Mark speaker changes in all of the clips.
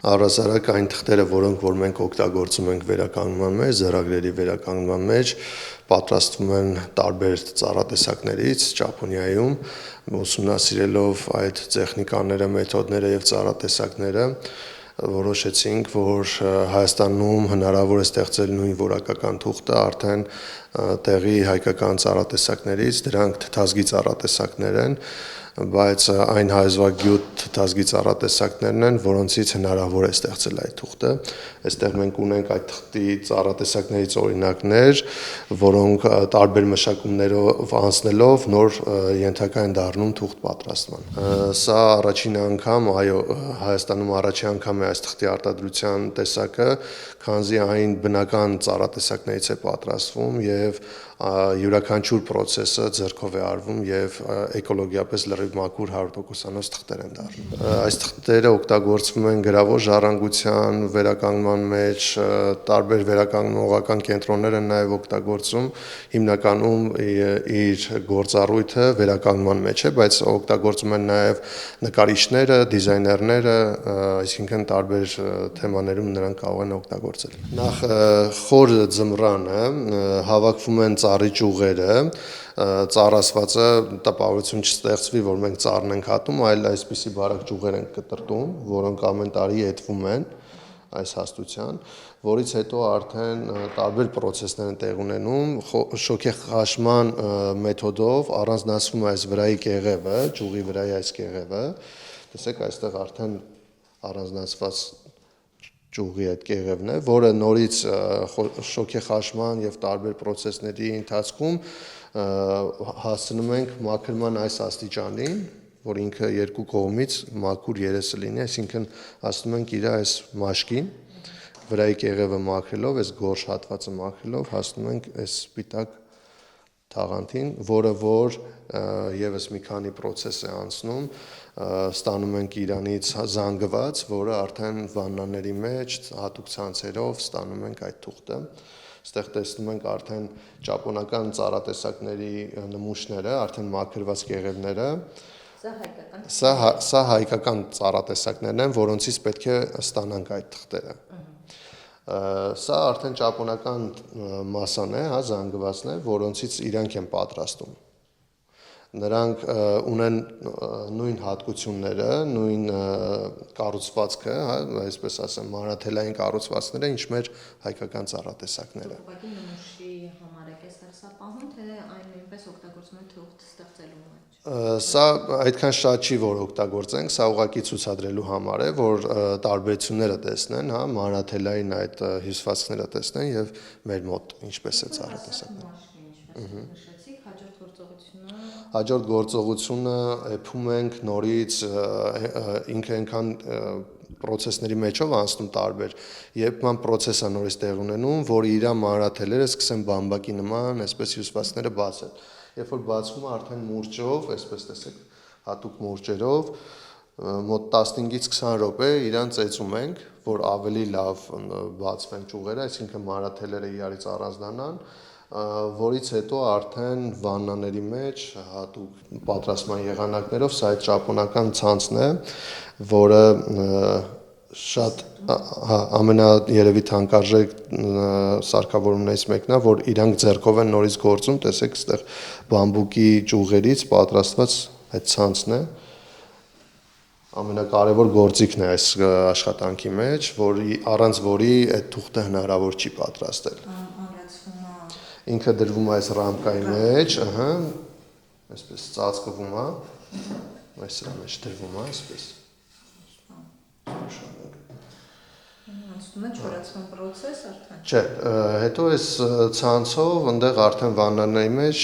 Speaker 1: Առհասարակ այն թղթերը, որոնք որ մենք օգտագործում ենք վերականգնման մեջ, ձեռագրերի վերականգնման մեջ, պատրաստվում են տարբեր ծառատեսակներից Ճապոնիայում, ուսումնասիրելով այդ տեխնիկաները, մեթոդները եւ ծառատեսակները, որոշեցինք, որ Հայաստանում հնարավոր է ստեղծել նույն որակական թուղթը արդեն տեղի հայկական ծառատեսակներից, դրանք թթազգի ծառատեսակներ են, բայց այն հայազվագյուտ թթազգի ծառատեսակներն են, որոնցից հնարավոր է ստեղծել այդ թուղթը։ Այստեղ մենք ունենք այդ թղթի ծառատեսակներից օրինակներ, որոնք տարբեր մշակումներով անցնելով նոր ենթակա են դառնում թուղթ պատրաստման։ Սա առաջին անգամ, այո, Հայաստանում առաջին անգամ է այս թղթի արտադրության տեսակը, քանզի այն բնական ծառատեսակներից է պատրաստվում եւ յուրաքանչյուր process-ը ձեռքով է արվում եւ էկոլոգիապես լրիվ մաքուր 100%-անոց թղթեր են դառնում։ Այս թղթերը օգտագործվում են գրավոր ժառանգության վերականգնման մեջ, տարբեր վերականգնողական կենտրոններ են նաեւ օգտագործում, հիմնականում իր գործառույթը վերականգնման մեջ է, բայց օգտագործում են նաեւ նկարիչները, դիզայներները, այսինքն տարբեր թեմաներում նրանք կարող են օգտագործել։ Նախ խոր ձմռանը հավաքվում են ծառի ճյուղերը, ծառասվածը տպավորություն չստեղծվի, որ մենք ծառն ենք հատում, այլ այսպիսի բարակ ճյուղեր ենք կտրտում, որոնք ամեն տարի եթվում են այս հաստության, որից հետո արդեն տարբեր process-ներ են տեղ ունենում, շոքեխաշման մեթոդով առանձնացվում է այս վրայի կեղևը, ճյուղի վրայի այս կեղևը, տեսեք այստեղ արդեն առանձնացված ճյուղի այդ կեղևն է, որը նորից շոքեխաշման եւ տարբեր process-ների ընթացքում հասցնում ենք մաքրման այս աստիճանին, որ ինքը երկու կողմից մաքուր երեսը լինի, այսինքն հասնում ենք իր այս մաշկին, վրայի կեղևը մաքրելով, այս գորշ հատվածը մաքրելով, հասնում ենք այս սպիտակ թաղանթին, որը որ եւս մի քանի process է անցնում, ստանում ենք իրանից զանգված, որը արդեն վաննաների մեջ հատուկ ցանցերով ստանում ենք այդ թուղթը։ Այստեղ տեսնում ենք արդեն ճապոնական ծառատեսակների նմուշները, արդեն մաքրված կեղևները։ Սա հայկական ծառատեսակներն են, որոնցից պետք է ստանանք այդ թղթերը։ Սա արդեն ճապոնական մասան է, հա, զանգվածն է, որոնցից իրանք են պատրաստում։ Նրանք ունեն նույն հատկությունները, նույն կառուցվածքը, հա, այսպես ասեմ, մանրաթելային կառուցվածքները, ինչ մեր հայկական ծառատեսակները։
Speaker 2: Ուղղակի նմուշի համար եք այստեղ սա պահում, թե այն նույնպես օգտագործում են թուղթ ստեղծելու մեջ։
Speaker 1: Սա այդքան շատ չի, որ օգտագործենք, սա ուղղակի ցուցադրելու համար է, որ տարբերությունները տեսնեն, հա, մանրաթելային այդ հյուսվածքները տեսնեն եւ մեր մոտ ինչպես է ծառատեսակը։ Հաջորդ գործողությունը էփում ենք նորից ինքը այնքան process-ների մեջով անցնում տարբեր, երբ ման process-ը նորից տեղ ունենում, որ իր մանրաթելերը սկսեն բամբակի նման, այսպես հյուսվածքները բացել։ Երբ որ բացվում է արդեն մուրճով, այսպես տեսեք, հատուկ մուրճերով, մոտ 15-ից 20 րոպե իրան ծեծում ենք, որ ավելի լավ բացվեն ճյուղերը, այսինքն մանրաթելերը իրարից առանձնանան, որից հետո արդեն վաննաների մեջ հատուկ պատրաստման եղանակներով, սա այդ ճապոնական ցանցն է, որը շատ ամենաերևի թանկարժեք սարքավորումներից մեկն է, որ իրանք ձեռքով են նորից գործում, տեսեք, այստեղ բամբուկի ճյուղերից պատրաստված այդ ցանցն է, ամենակարևոր գործիքն է այս աշխատանքի մեջ, առանց որի այդ թուղթը հնարավոր չի պատրաստել։ Ինքը դրվում է այս ռամկայի մեջ, այսպես ծածկվում է, այս սրա մեջ դրվում է, այսպես։
Speaker 2: Անցնում է չորացման process արդեն։
Speaker 1: Չէ, հետո այս ցանցով այնտեղ արդեն վաննաների մեջ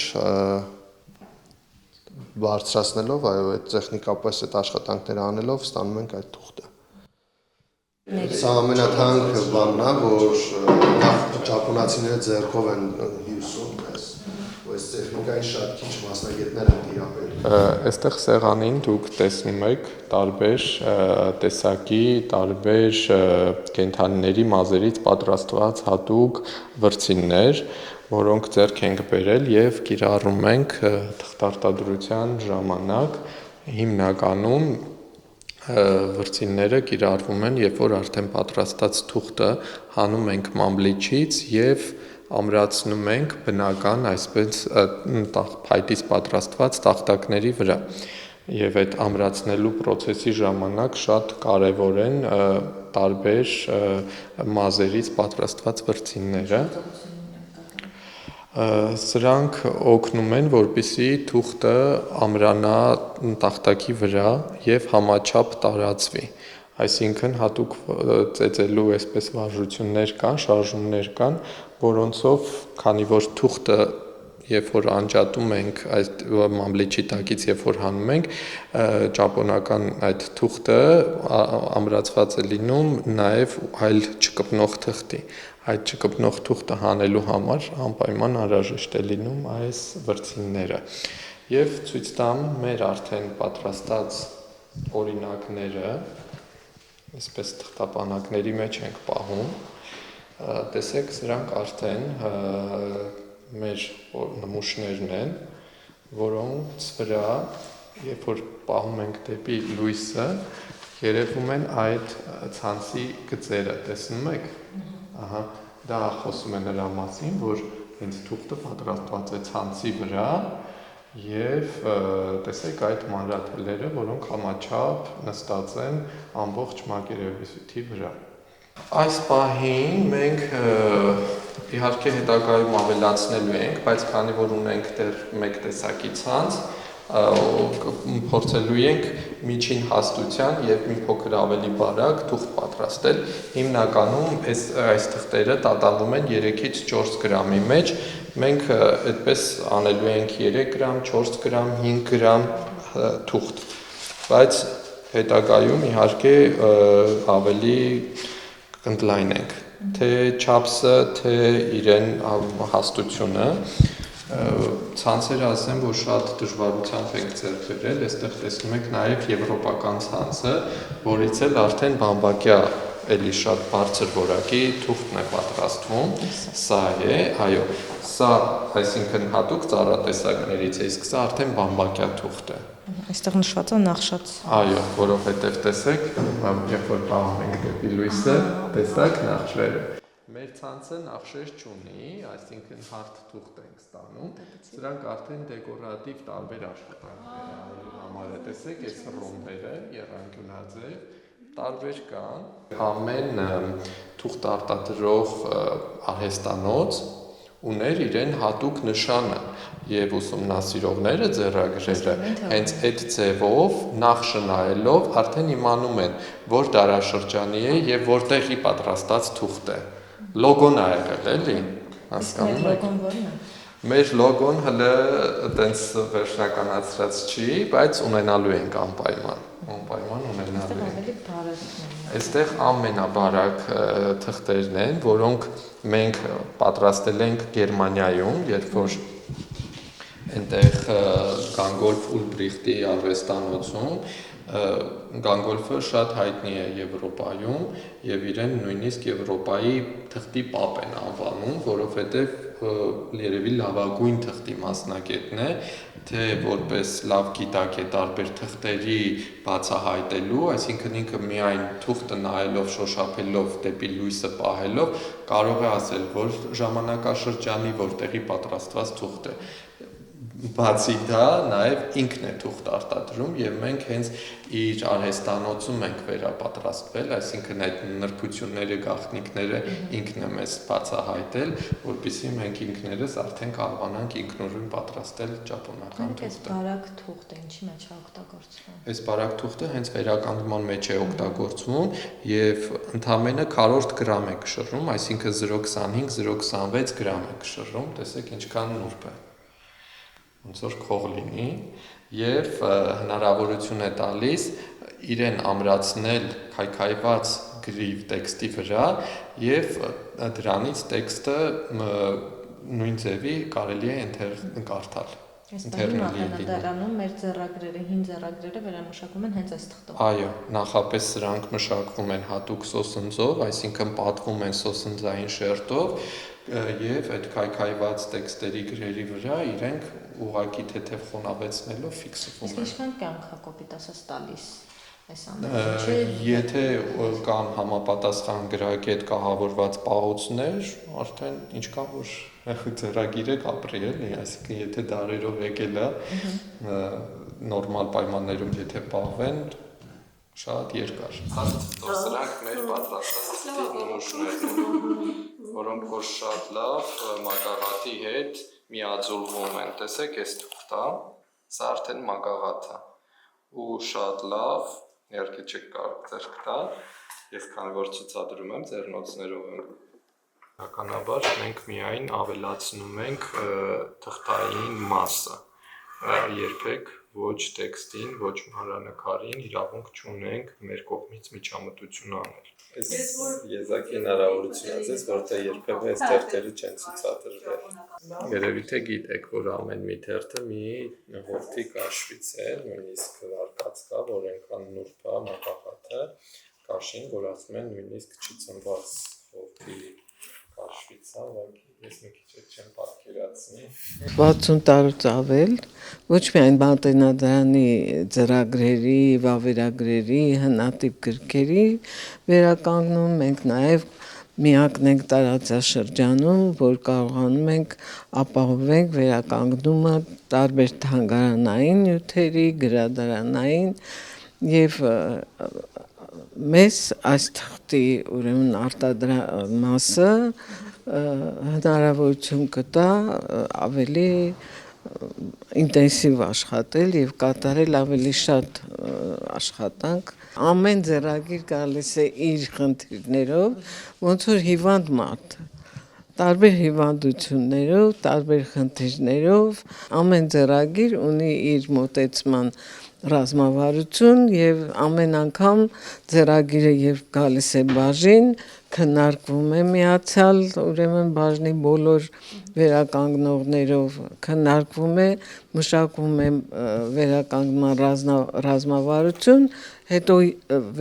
Speaker 1: բարձրացնելով, այո, այդ տեխնիկապես այդ աշխատանքները անելով ստանում ենք այդ թուղթը։ Սա ամենաթանկ բանն է, որ ճապոնացիները ձեռքով են հյուսում, այս տեխնիկան մենք այն շատ քիչ մասնագետներ ենք տիրապետում։
Speaker 3: Այստեղ սեղանին դուք տեսնում եք տարբեր տեսակի, տարբեր կենդանիների մազերից պատրաստված հատուկ վրձիններ, որոնք ձեռք ենք բերել եւ կիրառում ենք թղթարտադրության ժամանակ հիմնականում վրձինները կիրառվում են, երբ որ արդեն պատրաստած թուղթը հանում ենք մամլիչից եւ ամրացնում ենք բնական, այսպես փայտից պատրաստված տախտակների վրա։ Եվ այդ ամրացնելու process-ի ժամանակ շատ կարևոր են տարբեր մազերից պատրաստված վրձինները։ Սրանք օգնում են, որպեսզի թուղթը ամրանա տախտակի վրա եւ համաչափ տարածվի։ Այսինքն հատուկ ծեծելու այսպես վարժություններ կան, շարժումներ կան, որոնցով, քանի որ թուղթը երբ որ անջատում ենք այդ մամլիչի տակից, երբ որ հանում ենք, ճապոնական այդ թուղթը ամրացված է լինում նաև այլ չկպնող թղթի։ Այդ չկպնող թուղթը հանելու համար անպայման անհրաժեշտ է լինում այս վրձինները։ Եվ ցույց տամ մեր արդեն պատրաստած օրինակները, այսպես թղթապանակների մեջ ենք պահում։ Տեսեք, սրանք արդեն մեր նմուշներն են, որոնց վրա, երբ որ պահում ենք դեպի լույսը, երևում են այդ ցանցի գծերը, տեսնում եք։ Ահա, դա խոսում է նրա մասին, որ հենց թուղթը պատրաստված է ցանցի վրա եւ տեսեք այդ մանրաթելերը, որոնք համաչափ նստած են ամբողջ մակերևույթի վրա։ Այս պահին մենք իհարկե հետագայում ավելացնելու ենք, բայց քանի որ ունենք դեռ մեկ տեսակի ցանց, փորձելու ենք միջին հաստության եւ մի փոքր ավելի բարակ թուղթ պատրաստել։ Հիմնականում այս թղթերը տատանվում են 3-ից 4 գրամի մեջ։ Մենք այդպես անելու ենք 3 գրամ, 4 գրամ, 5 գրամ թուղթ։ Բայց հետագայում իհարկե ավելի կընդլայնենք թե չափսը, թե իրեն հաստությունը։ Ցանցերը ասեմ, որ շատ դժվարությամբ ենք ձեռք բերել, այստեղ տեսնում եք նաև եվրոպական ցանցը, որից էլ արդեն բամբակյա էլի շատ բարձր որակի թուղթն է պատրաստվում, սա է, այո, սա այսինքն հատուկ ծառատեսակներից է, իսկ սա արդեն բամբակյա թուղթ է։
Speaker 2: Այստեղ նշված է նախշած։
Speaker 3: Այո, որովհետև տեսեք, երբ որ պահում ենք դեպի լույսը, տեսակ նախշերը։ Մեր ցանցը նախշեր չունի, այսինքն հարթ թուղթ ենք ստանում, սրանք արդեն դեկորատիվ տարբեր աշխատանքներ համար է, տեսեք, այս ռոմբերը եռանկյունաձև տարբեր կան։ Ամեն թուղթ արտադրող արհեստանոց ուներ իրեն հատուկ նշանը եւ ուսումնասիրողները ձեռագրերը հենց այդ ձևով նախշը նայելով արդեն իմանում են որ դարաշրջանի է եւ որտեղի պատրաստած թուղթ է։ Լոգոն ա եղել էլի, հասկանում եք։
Speaker 2: Լոգոն ո՞րն է։
Speaker 3: Մեր լոգոն հələ այտենց վերջնականացրած չի, բայց ունենալու ենք անպայման ունենալու ենք։ Այստեղ ամենաբարակ թղթերն են, որոնք մենք պատրաստել ենք Գերմանիայում, երբ որ այնտեղ Գանգոլֆ Ուլբրիխտի արվեստանոցում Գանգոլֆը շատ հայտնի է Եվրոպայում եւ իրեն նույնիսկ Եվրոպայի թղթի պապ են անվանում, որովհետեւ երևի լավագույն թղթի մասնագետն է, թե որպես լավ գիտակ է տարբեր թղթերի բացահայտելու, այսինքն ինքը միայն թուղթը նայելով, շոշափելով, դեպի լույսը պահելով կարող է ասել, որ ժամանակաշրջանի որտեղի պատրաստված թուղթ է։ Բացի դա, նաև ինքն է թուղթ արտադրում եւ մենք հենց իր արհեստանոցում ենք վերապատրաստվել, այսինքն այդ նրբությունները, գաղտնիքները ինքն է մեզ բացահայտել, որպեսզի մենք ինքներս արդեն կարողանանք ինքնուրույն պատրաստել ճապոնական թուղթը։
Speaker 2: Այս բարակ թուղթը ինչի մեջ է օգտագործվում։
Speaker 3: Այս բարակ թուղթը հենց վերականգնման մեջ է օգտագործվում եւ ընդամենը քառորդ գրամ է կշռում, այսինքն 0.25-0.26 գրամ է կշռում, տեսեք ինչքան նուրբ է։ Ոնց որ քող լինի եւ հնարավորություն է տալիս իրեն ամրացնել քայքայված գրիվ տեքստի վրա եւ դրանից տեքստը նույն ձևի կարելի է կարդալ։
Speaker 2: Այստեղ Մատենադարանում մեր ձեռագրերը, հին ձեռագրերը վերամշակվում են հենց այս թղթով։
Speaker 3: Այո, նախապես սրանք մշակվում են հատուկ սոսնձով, այսինքն պատվում են սոսնձային շերտով եւ այդ քայքայված տեքստերի գրերի վրա իրենք ուղղակի թեթև խոնավեցնելով ֆիքսվում են։
Speaker 2: Ինչքան կյանք կոպիտ ասած տալիս այս ամենը։
Speaker 3: Եթե կան համապատասխան գրագետ կահավորված պահոցներ, արդեն ինչքան որ ձեռագիր եք ապրի էլի, այսինքն եթե դարերով եկել է նորմալ պայմաններում եթե պահվեն, շատ երկար։ Սրանք մեր պատրաստած նմուշներն են, որոնք որ շատ լավ մագաղաթի հետ միաձուլվում են։ Տեսեք, այս թուղթը, սա արդեն մագաղաթ է։ Ու շատ լավ, իհարկե չեք կարող ձեռք տալ, ես քանի որ ցուցադրում եմ ձեռնոցներով եմ։ Բնականաբար մենք միայն ավելացնում ենք թղթային մասը, երբեք ոչ տեքստին, ոչ մանրանկարին իրավունք չունենք մեր կողմից միջամտություն անել։ Այս եզակի հնարավորություն է ձեզ, որտեղ երբևէ այս թերթերը չեն ցուցադրվել։ Երևի թե գիտեք, որ ամեն մի թերթը մի հորթի կաշվից է, նույնիսկ վարկած կա, որ այնքան նուրբ է մագաղաթը, կաշին, որ ասում են նույնիսկ չի ծնված հորթի կաշվից է, ուղղակի ես մի քիչ չեմ պատկերացնի։
Speaker 4: 60 տարուց ավել ոչ միայն Մատենադարանի ձեռագրերի, վավերագրերի, հնատիպ գրքերի վերականգնում, մենք նաև միակն ենք տարածաշրջանում, որ կարողանում ենք ապահովենք վերականգնումը տարբեր թանգարանային նյութերի, գրադարանային եւ մեզ այս թղթի ուրեմն արտադրական մասը հնարավորություն կտա ավելի ինտենսիվ աշխատել եւ կատարել ավելի շատ աշխատանք։ Ամեն ձեռագիր գալիս է իր խնդիրներով, ոնց որ հիվանդ մարդ, տարբեր հիվանդություններով, տարբեր խնդիրներով, ամեն ձեռագիր ունի իր մոտեցման ռազմավարություն եւ ամեն անգամ ձեռագիրը երբ գալիս է բաժին, քննարկվում է միացյալ, ուրեմն բաժնի բոլոր վերականգնողներով, քննարկվում է, մշակվում է վերականգնման ռազմավարություն, հետո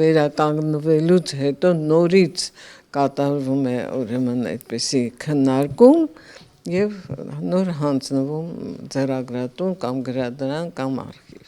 Speaker 4: վերականգնվելուց հետո նորից կատարվում է ուրեմն այդպիսի քննարկում եւ նոր հանձնվում ձեռագրատուն կամ գրադարան կամ արխիվ։